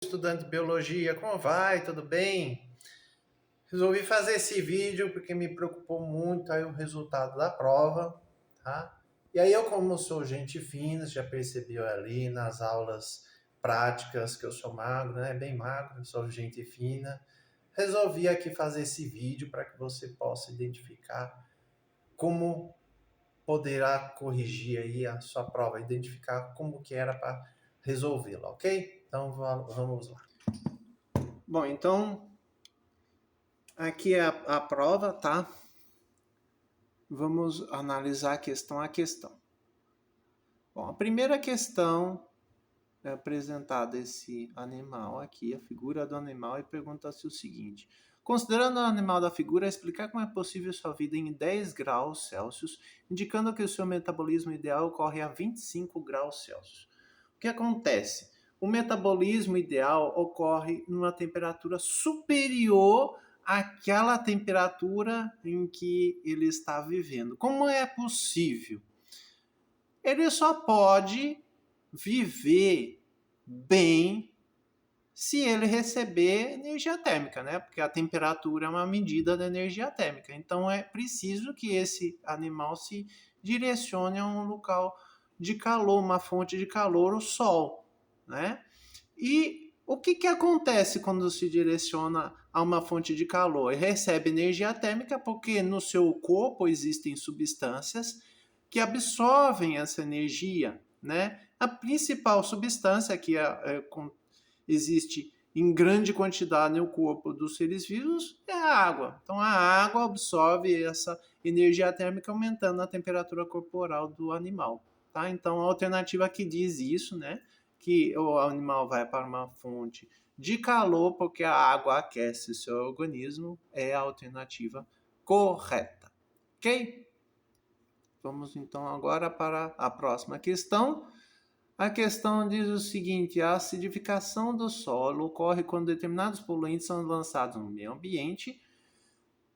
Estudante de biologia, como vai? Tudo bem? Resolvi fazer esse vídeo porque me preocupou muito aí o resultado da prova, tá? E aí eu, como sou gente fina, já percebeu ali nas aulas práticas que eu sou magro, né? Bem magro, sou gente fina. Resolvi aqui fazer esse vídeo para que você possa identificar como poderá corrigir aí a sua prova, identificar como que era para resolvê-la, ok? Então vamos lá. Bom, então aqui é a prova, tá? Vamos analisar questão a questão. Bom, a primeira questão é apresentada esse animal aqui, a figura do animal, e pergunta-se o seguinte: considerando o animal da figura, explicar como é possível sua vida em 10 graus Celsius, indicando que o seu metabolismo ideal ocorre a 25 graus Celsius. O que acontece? O metabolismo ideal ocorre numa temperatura superior àquela temperatura em que ele está vivendo. Como é possível? Ele só pode viver bem se ele receber energia térmica, né? Porque a temperatura é uma medida da energia térmica. Então é preciso que esse animal se direcione a um local de calor, uma fonte de calor, o sol, né? E o que acontece quando se direciona a uma fonte de calor? Ele recebe energia térmica porque no seu corpo existem substâncias que absorvem essa energia, né? A principal substância que existe em grande quantidade no corpo dos seres vivos é a água. Então a água absorve essa energia térmica aumentando a temperatura corporal do animal, tá? Então a alternativa que diz isso, né, que o animal vai para uma fonte de calor porque a água aquece seu organismo, é a alternativa correta. OK? Vamos então agora para a próxima questão. A questão diz o seguinte: a acidificação do solo ocorre quando determinados poluentes são lançados no meio ambiente,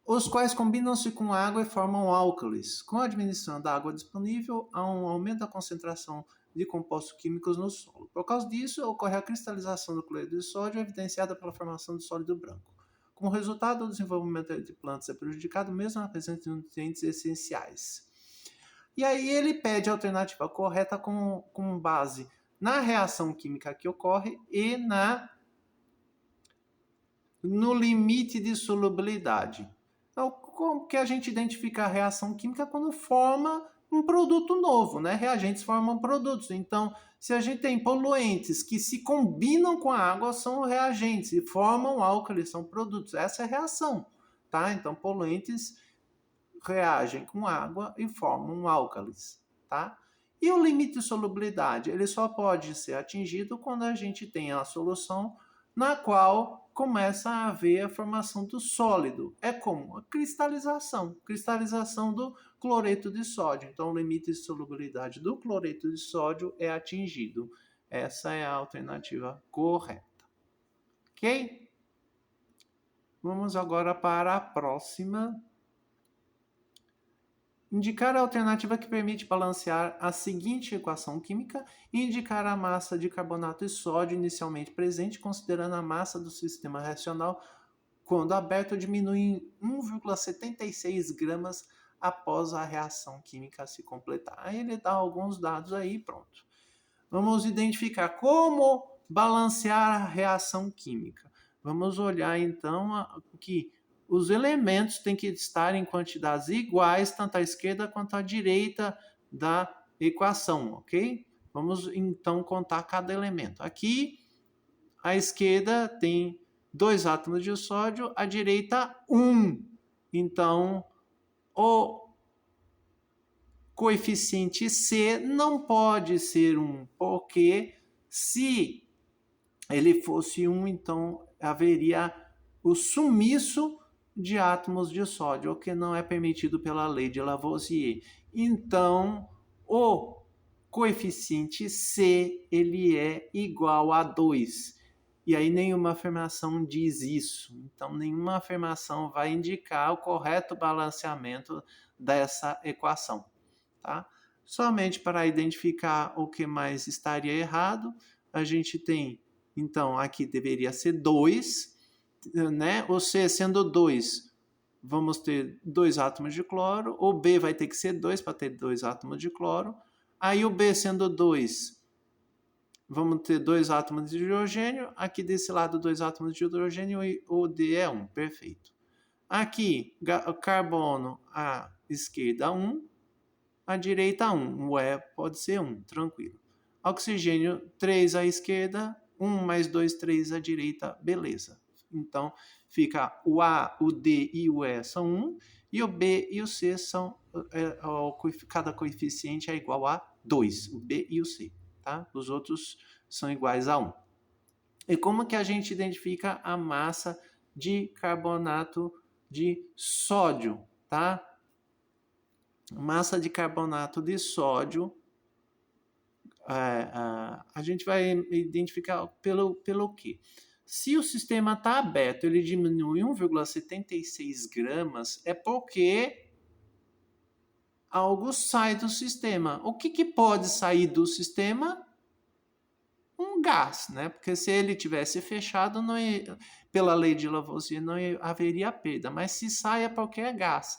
os quais combinam-se com água e formam álcalis. Com a diminuição da água disponível, há um aumento da concentração de compostos químicos no solo. Por causa disso, ocorre a cristalização do cloreto de sódio, evidenciada pela formação de sólido branco. Como resultado, o desenvolvimento de plantas é prejudicado, mesmo na presença de nutrientes essenciais. E aí ele pede a alternativa correta com base na reação química que ocorre e no limite de solubilidade. Então, como que a gente identifica a reação química quando forma um produto novo, né? Reagentes formam produtos. Então, se a gente tem poluentes que se combinam com a água, são reagentes e formam álcalis, são produtos. Essa é a reação, tá? Então, poluentes reagem com água e formam álcalis, tá? E o limite de solubilidade, ele só pode ser atingido quando a gente tem a solução na qual começa a haver a formação do sólido. É como a cristalização do cloreto de sódio. Então, o limite de solubilidade do cloreto de sódio é atingido. Essa é a alternativa correta. Ok? Vamos agora para a próxima. Indicar a alternativa que permite balancear a seguinte equação química e indicar a massa de carbonato de sódio inicialmente presente, considerando a massa do sistema reacional quando aberto diminui em 1,76 gramas após a reação química se completar. Aí ele dá alguns dados aí, pronto. Vamos identificar como balancear a reação química. Vamos olhar então que os elementos têm que estar em quantidades iguais, tanto à esquerda quanto à direita da equação, ok? Vamos então contar cada elemento. Aqui, à esquerda tem 2 átomos de sódio, à direita 1. Então, o coeficiente C não pode ser 1, porque se ele fosse 1, então haveria o sumiço de átomos de sódio, o que não é permitido pela lei de Lavoisier. Então, o coeficiente C ele é igual a 2. E aí nenhuma afirmação diz isso. Então, nenhuma afirmação vai indicar o correto balanceamento dessa equação. Tá? Somente para identificar o que mais estaria errado, a gente tem Então, aqui deveria ser 2, né? O C sendo 2, vamos ter 2 átomos de cloro. O B vai ter que ser 2 para ter 2 átomos de cloro. Aí o B sendo 2, vamos ter 2 átomos de hidrogênio. Aqui desse lado, 2 átomos de hidrogênio e o D é 1. Perfeito. Aqui, carbono à esquerda 1, à direita 1. O E pode ser 1, tranquilo. Oxigênio 3 à esquerda, 1 mais 2, 3 à direita, beleza. Então, fica o A, o D e o E são 1, e o B e o C são, cada coeficiente é igual a 2, o B e o C, tá? Os outros são iguais a 1. E como que a gente identifica a massa de carbonato de sódio, tá? Massa de carbonato de sódio, a gente vai identificar pelo quê? Se o sistema está aberto, ele diminui 1,76 gramas, é porque algo sai do sistema. O que pode sair do sistema? Um gás, né? Porque se ele tivesse fechado, não ia, pela lei de Lavoisier, não haveria perda. Mas se sai é porque é gás.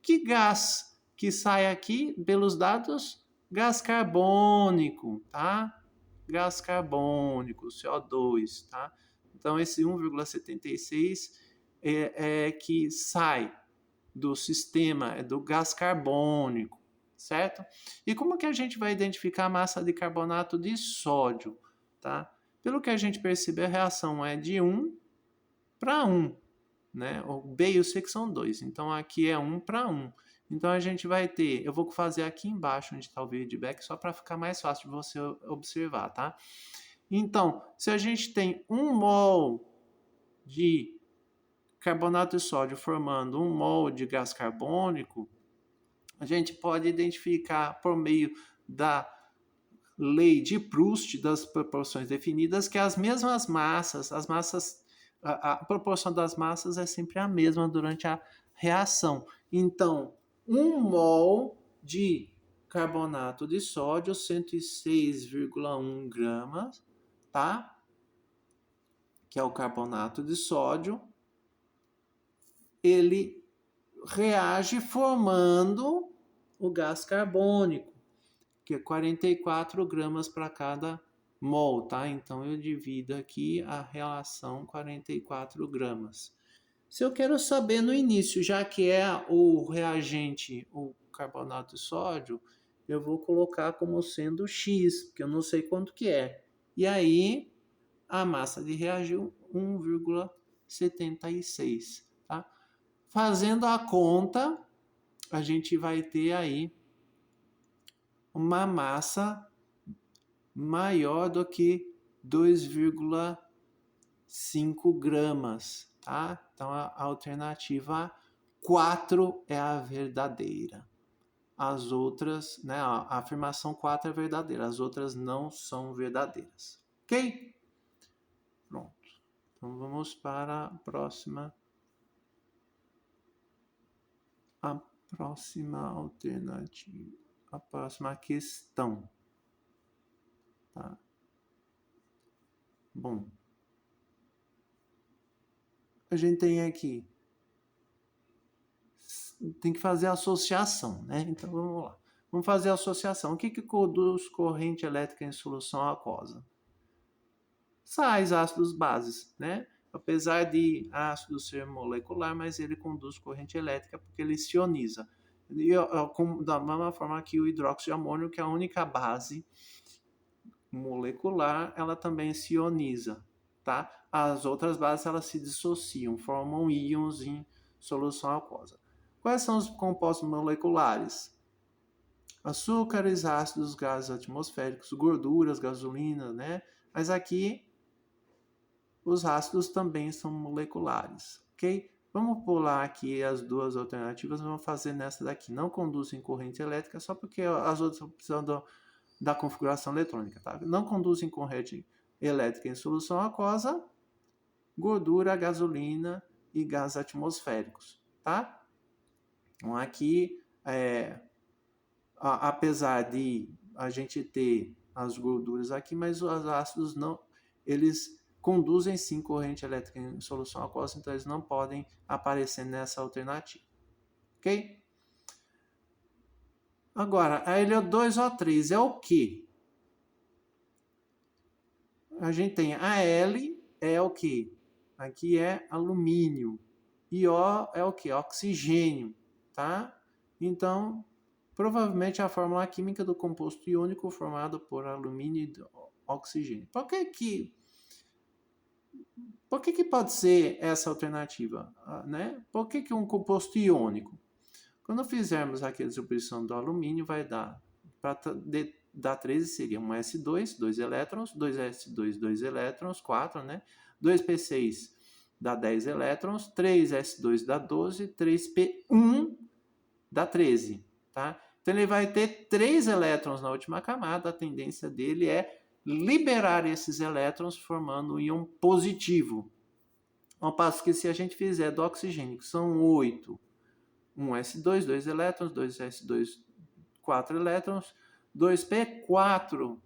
Que gás que sai aqui, pelos dados? Gás carbônico, tá? Gás carbônico, CO2, tá? Então, esse 1,76 é que sai do sistema, é do gás carbônico, certo? E como que a gente vai identificar a massa de carbonato de sódio, tá? Pelo que a gente percebe, a reação é de 1 para 1, né? O B e o C que são 2, então aqui é 1 para 1. Então a gente vai ter, eu vou fazer aqui embaixo onde está o feedback, só para ficar mais fácil de você observar, tá? Então, se a gente tem 1 mol de carbonato de sódio formando 1 mol de gás carbônico, a gente pode identificar por meio da lei de Proust das proporções definidas que as mesmas massas, a proporção das massas é sempre a mesma durante a reação. Então, 1 mol de carbonato de sódio, 106,1 gramas, tá? Que é o carbonato de sódio, ele reage formando o gás carbônico, que é 44 gramas para cada mol, tá? Então eu divido aqui a relação 44 gramas. Se eu quero saber no início, já que é o reagente, o carbonato de sódio, eu vou colocar como sendo X, porque eu não sei quanto que é. E aí a massa de reagir 1,76, tá? Fazendo a conta, a gente vai ter aí uma massa maior do que 2,5 gramas, tá? Então a alternativa 4 é a verdadeira. As outras, né, a afirmação 4 é verdadeira, as outras não são verdadeiras. Ok? Pronto. Então vamos para a próxima alternativa, a próxima questão. Tá? Bom, a gente tem aqui, tem que fazer a associação, né? Então vamos lá. Vamos fazer a associação. O que conduz corrente elétrica em solução aquosa? Sais, ácidos, bases, né? Apesar de ácido ser molecular, mas ele conduz corrente elétrica porque ele se ioniza. E, da mesma forma que o hidróxido de amônio, que é a única base molecular, ela também se ioniza, tá? As outras bases, elas se dissociam, formam íons em solução aquosa. Quais são os compostos moleculares? Açúcares, ácidos, gases atmosféricos, gorduras, gasolina, né? Mas aqui os ácidos também são moleculares, ok? Vamos pular aqui as duas alternativas, vamos fazer nessa daqui. Não conduzem corrente elétrica, só porque as outras precisam da configuração eletrônica, tá? Não conduzem corrente elétrica em solução aquosa, gordura, gasolina e gases atmosféricos, tá? Então aqui, apesar de a gente ter as gorduras aqui, mas os ácidos não, eles conduzem sim corrente elétrica em solução aquosa, então eles não podem aparecer nessa alternativa. Ok? Agora, a He2O3 é o quê? A gente tem a L é o quê? Aqui é alumínio. E O é o quê? Oxigênio, tá? Então, provavelmente a fórmula química do composto iônico formado por alumínio e oxigênio. Por que pode ser essa alternativa? Né? Por que um composto iônico? Quando fizermos aqui a distribuição do alumínio, vai dar, para dar 13 seria um S2, 2 elétrons, 2S2, 2 elétrons, 4, né? 2P6 dá 10 elétrons, 3S2 dá 12, 3P1 dá 13, tá? Então ele vai ter 3 elétrons na última camada, a tendência dele é liberar esses elétrons formando um íon positivo. Ao passo que se a gente fizer do oxigênio, que são 8, 1S2, 2 elétrons, 2S2, 4 elétrons, 2P4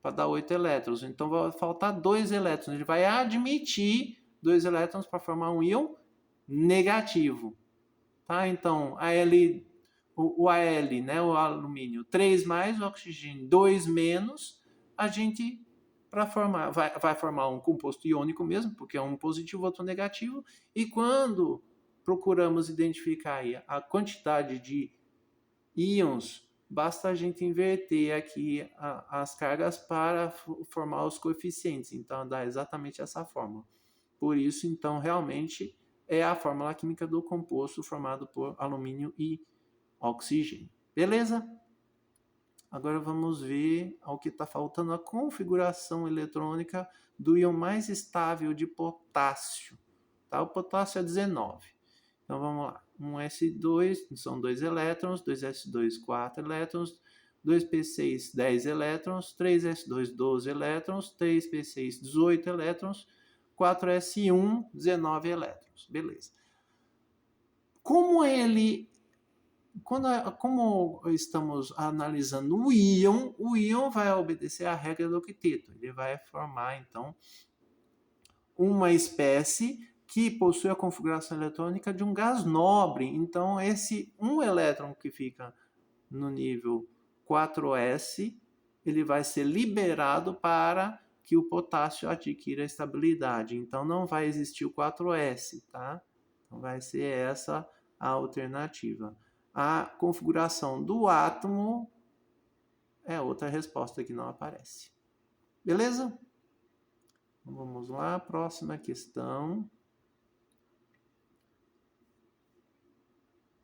para dar 8 elétrons. Então vai faltar 2 elétrons. Ele vai admitir 2 elétrons para formar um íon negativo. Tá? Então, o Al, né, o alumínio, 3 mais, o oxigênio 2 menos, a gente vai formar um composto iônico mesmo, porque é um positivo, outro negativo, e quando procuramos identificar aí a quantidade de íons, basta a gente inverter aqui as cargas para formar os coeficientes, então dá exatamente essa fórmula. Por isso, então, realmente é a fórmula química do composto formado por alumínio e oxigênio. Beleza? Agora vamos ver ao que está faltando a configuração eletrônica do íon mais estável de potássio. Tá? O potássio é 19. Então vamos lá. 1S2 são 2 elétrons, 2S2 4 elétrons, 2P6 10 elétrons, 3S2 12 elétrons, 3P6 18 elétrons, 4S1 19 elétrons. Beleza. Como estamos analisando o íon vai obedecer à regra do octeto. Ele vai formar, então, uma espécie que possui a configuração eletrônica de um gás nobre. Então, esse um elétron que fica no nível 4s, ele vai ser liberado para que o potássio adquira estabilidade. Então, não vai existir o 4s, tá? Então, vai ser essa a alternativa. A configuração do átomo é outra resposta que não aparece. Beleza? Vamos lá, próxima questão.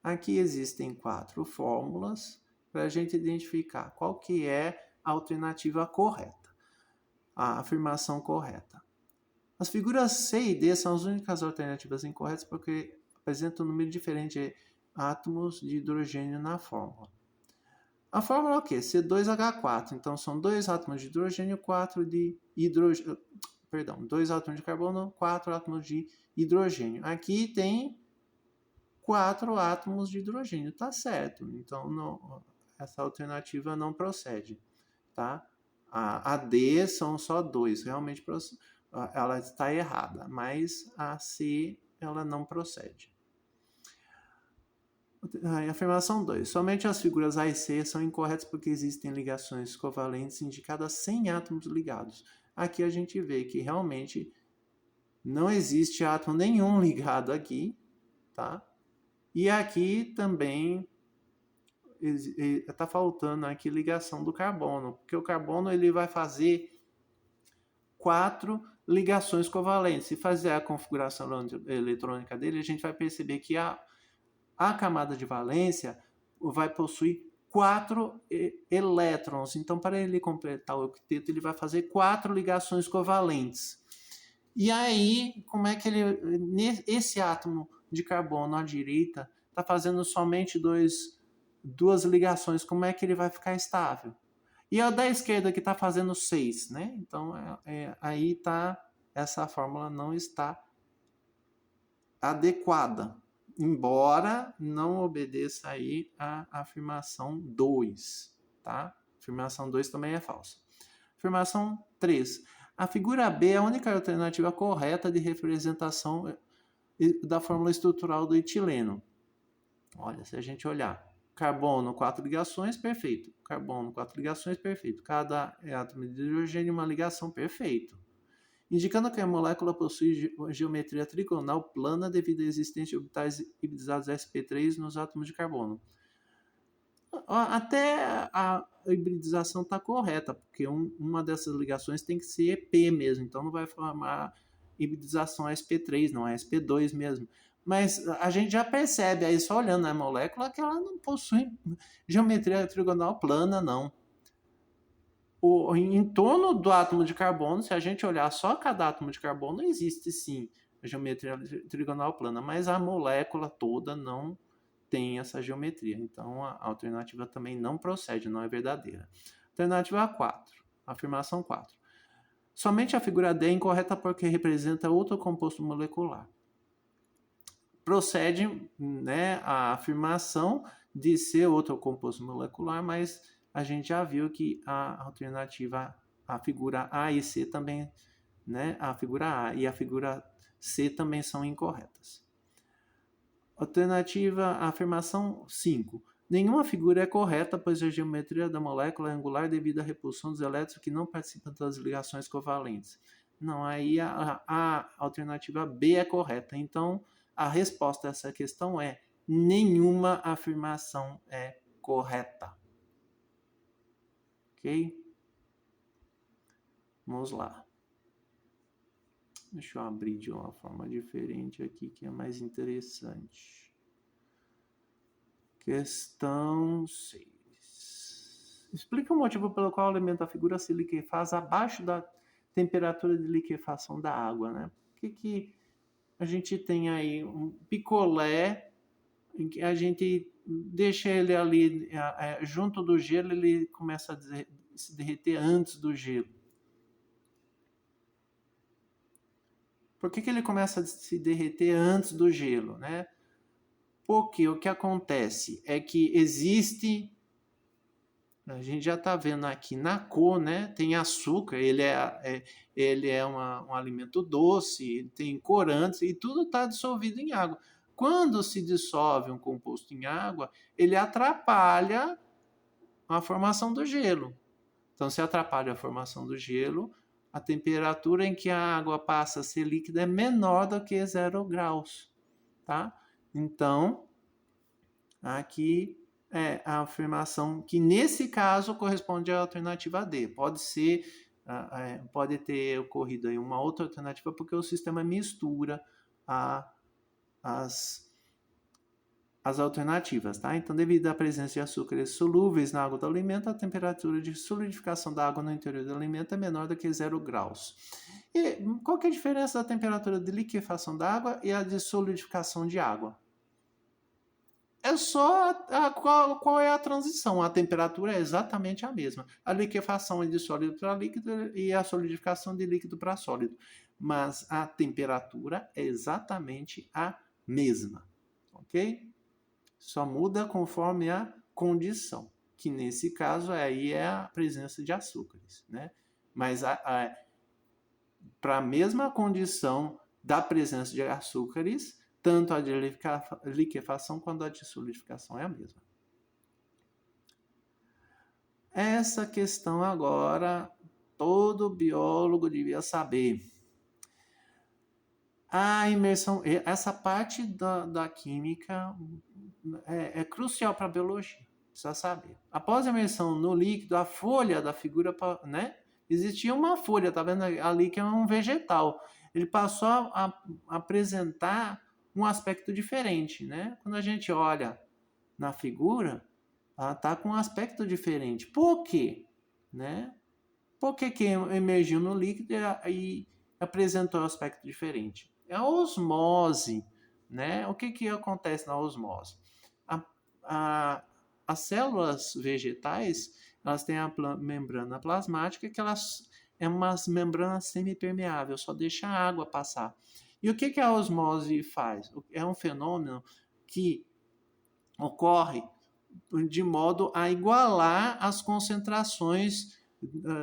Aqui existem 4 fórmulas para a gente identificar qual que é a alternativa correta, a afirmação correta. As figuras C e D são as únicas alternativas incorretas porque apresentam um número diferente de átomos de hidrogênio na fórmula. A fórmula é o quê? C2H4. Então, são 2 átomos de hidrogênio, 4 de hidrogênio. Perdão, 2 átomos de carbono, 4 átomos de hidrogênio. Aqui tem 4 átomos de hidrogênio, tá certo. Então, não, essa alternativa não procede, tá? A D são só 2, realmente ela está errada, mas a C ela não procede. Afirmação 2. Somente as figuras A e C são incorretas porque existem ligações covalentes indicadas sem átomos ligados. Aqui a gente vê que realmente não existe átomo nenhum ligado aqui, tá? E aqui também está faltando aqui ligação do carbono, porque o carbono ele vai fazer 4 ligações covalentes. Se fazer a configuração eletrônica dele, a gente vai perceber que a camada de valência vai possuir 4 elétrons. Então, para ele completar o octeto, ele vai fazer 4 ligações covalentes. E aí, como é que esse átomo de carbono à direita está fazendo somente 2 ligações? Como é que ele vai ficar estável? E a da esquerda que está fazendo 6, né? Então, aí essa fórmula não está adequada, embora não obedeça aí a afirmação 2, tá? Afirmação 2 também é falsa. Afirmação 3. A figura B é a única alternativa correta de representação da fórmula estrutural do etileno. Olha, se a gente olhar, carbono, 4 ligações, perfeito. Carbono, 4 ligações, perfeito. Cada átomo de hidrogênio, uma ligação, perfeito. Indicando que a molécula possui geometria trigonal plana devido à existência de orbitais hibridizados sp3 nos átomos de carbono. Até a hibridização está correta, porque uma dessas ligações tem que ser P mesmo, então não vai formar hibridização sp3, não é sp2 mesmo. Mas a gente já percebe aí, só olhando a molécula, que ela não possui geometria trigonal plana, não. Em torno do átomo de carbono, se a gente olhar só cada átomo de carbono, existe sim a geometria trigonal plana, mas a molécula toda não tem essa geometria. Então, a alternativa também não procede, não é verdadeira. Alternativa 4, afirmação 4. Somente a figura D é incorreta porque representa outro composto molecular. Procede, né, a afirmação de ser outro composto molecular, mas a gente já viu que a alternativa, a figura A e C também, né, a figura A e a figura C também são incorretas. Alternativa, afirmação 5. Nenhuma figura é correta, pois a geometria da molécula é angular devido à repulsão dos elétrons que não participam das ligações covalentes. Não, aí a alternativa B é correta. Então, a resposta a essa questão é: nenhuma afirmação é correta. Ok? Vamos lá. Deixa eu abrir de uma forma diferente aqui, que é mais interessante. Questão 6. Explica o motivo pelo qual o elemento da figura se liquefaz abaixo da temperatura de liquefação da água, né? Por que a gente tem aí um picolé em que a gente deixa ele ali junto do gelo, ele começa a se derreter antes do gelo? Por que ele começa a se derreter antes do gelo, né? Porque o que acontece é que existe, a gente já está vendo aqui na cor, né? Tem açúcar, ele é um alimento doce, tem corantes e tudo está dissolvido em água. Quando se dissolve um composto em água, ele atrapalha a formação do gelo. Então, se atrapalha a formação do gelo, a temperatura em que a água passa a ser líquida é menor do que 0 graus, tá? Então, aqui é a afirmação que, nesse caso, corresponde à alternativa D. Pode ter ocorrido aí uma outra alternativa, porque o sistema mistura as alternativas, tá? Então, devido à presença de açúcares solúveis na água do alimento, a temperatura de solidificação da água no interior do alimento é menor do que 0 graus. E qual que é a diferença da temperatura de liquefação da água e a de solidificação de água? É só qual é a transição. A temperatura é exatamente a mesma. A liquefação é de sólido para líquido e a solidificação de líquido para sólido. Mas a temperatura é exatamente a mesma, ok? Só muda conforme a condição, que nesse caso aí é a presença de açúcares, né? Mas para a mesma condição da presença de açúcares, tanto a de liquefação quanto a de solidificação é a mesma. Essa questão agora, todo biólogo devia saber. A imersão, essa parte da química é crucial para a biologia, precisa saber. Após a imersão no líquido, a folha da figura, né? Existia uma folha, tá vendo ali que é um vegetal. Ele passou a apresentar um aspecto diferente, né? Quando a gente olha na figura, ela está com um aspecto diferente. Por quê? Né? Por que emergiu no líquido e apresentou um aspecto diferente? É a osmose, né? O que acontece na osmose? As células vegetais, elas têm a membrana plasmática, que elas é uma membrana semipermeável, só deixa a água passar. E o que a osmose faz? É um fenômeno que ocorre de modo a igualar as concentrações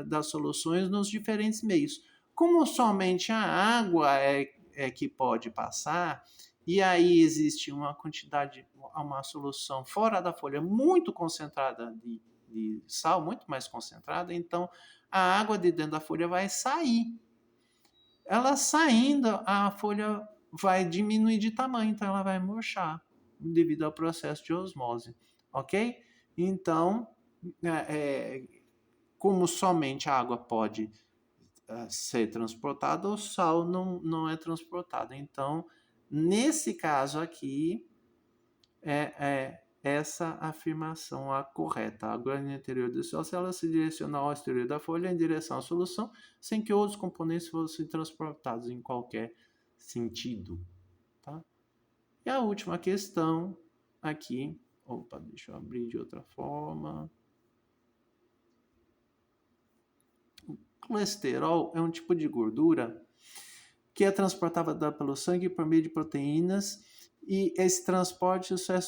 das soluções nos diferentes meios. Como somente a água é que pode passar, e aí existe uma quantidade, uma solução fora da folha muito concentrada de sal, muito mais concentrada, então a água de dentro da folha vai sair. Ela saindo, a folha vai diminuir de tamanho, então ela vai murchar devido ao processo de osmose, ok? Então, como somente a água pode ser transportada, o sal não é transportado. Então, nesse caso aqui, é essa afirmação a correta. A água no interior do sal, se ela se direcionar ao exterior da folha em direção à solução, sem que outros componentes fossem transportados em qualquer sentido. Tá? E a última questão aqui, deixa eu abrir de outra forma. O colesterol é um tipo de gordura que é transportada pelo sangue por meio de proteínas, e esse transporte só é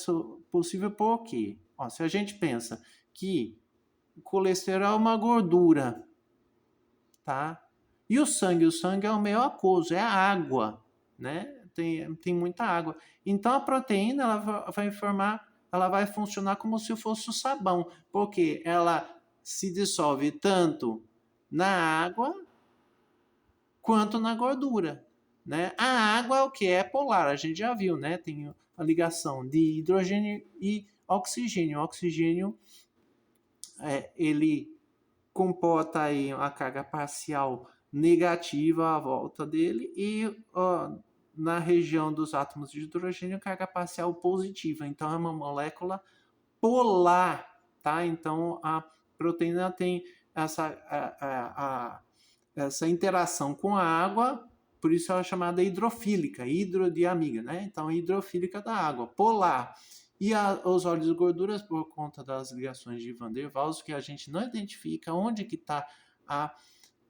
possível por quê? Se a gente pensa que o colesterol é uma gordura, tá? E o sangue é o meio aquoso, é a água, né? Tem muita água. Então a proteína ela vai funcionar como se fosse o sabão, porque ela se dissolve tanto na água quanto na gordura, né? A água é o que é polar, a gente já viu, né? Tem a ligação de hidrogênio e oxigênio. O oxigênio ele comporta aí a carga parcial negativa à volta dele e na região dos átomos de hidrogênio carga parcial positiva. Então é uma molécula polar, tá? Então a proteína tem essa interação com a água, por isso ela é chamada hidrofílica, hidro de amiga, né? Então hidrofílica da água, polar. E os óleos e gorduras, por conta das ligações de Van der Waals, que a gente não identifica onde que está a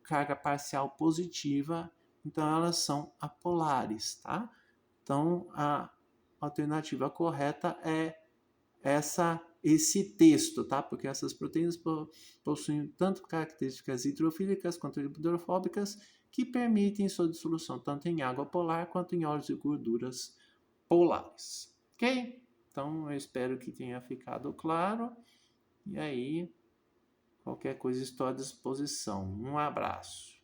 carga parcial positiva, então elas são apolares, tá? Então a alternativa correta é esse texto, tá? Porque essas proteínas possuem tanto características hidrofílicas quanto hidrofóbicas que permitem sua dissolução tanto em água polar quanto em óleos e gorduras polares. Ok? Então, eu espero que tenha ficado claro. E aí, qualquer coisa estou à disposição. Um abraço.